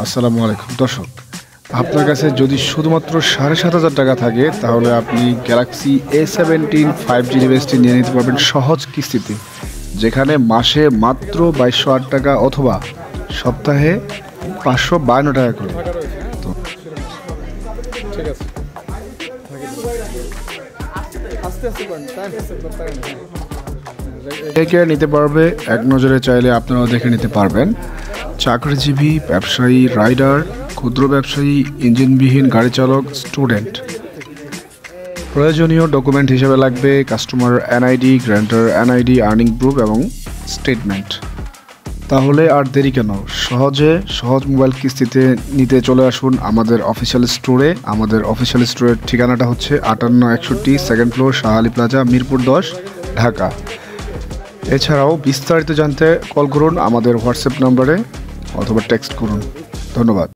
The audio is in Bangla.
আসসালামু আলাইকুম দর্শক, আপনার কাছে যদি শুধুমাত্র ৭,৫০০ টাকা থাকে তাহলে আপনি গ্যালাক্সি A17 5G ডিভাইসটি নিয়ে নিতে পারবেন সহজ কিস্তিতে, যেখানে মাসে মাত্র ২২০৮ টাকা অথবা সপ্তাহে ৫৫২ টাকা করে। তো দেখে নিতে পারবে, এক নজরে চাইলে আপনারাও দেখে নিতে পারবেন। চাকরিজীবী, ব্যবসায়ী, রাইডার, ক্ষুদ্র ব্যবসায়ী, ইঞ্জিনবিহীন গাড়ি চালক, স্টুডেন্ট। প্রয়োজনীয় ডকুমেন্ট হিসেবে লাগবে customer NID, grantor NID, earning proof এবং স্টেটমেন্ট। তাহলে আর দেরি কেন, সহজ মোবাইল কিস্তিতে নিতে চলে আসুন আমাদের অফিসিয়াল স্টোরে। আমাদের অফিসিয়াল স্টোরের ঠিকানাটা হচ্ছে ৫৮৬১ second floor, Shah Ali plaza, Mirpur ১০, Dhaka. এছাড়াও বিস্তারিত জানতে কল করুন আমাদের হোয়াটসঅ্যাপ নম্বরে অথবা টেক্সট করুন। ধন্যবাদ।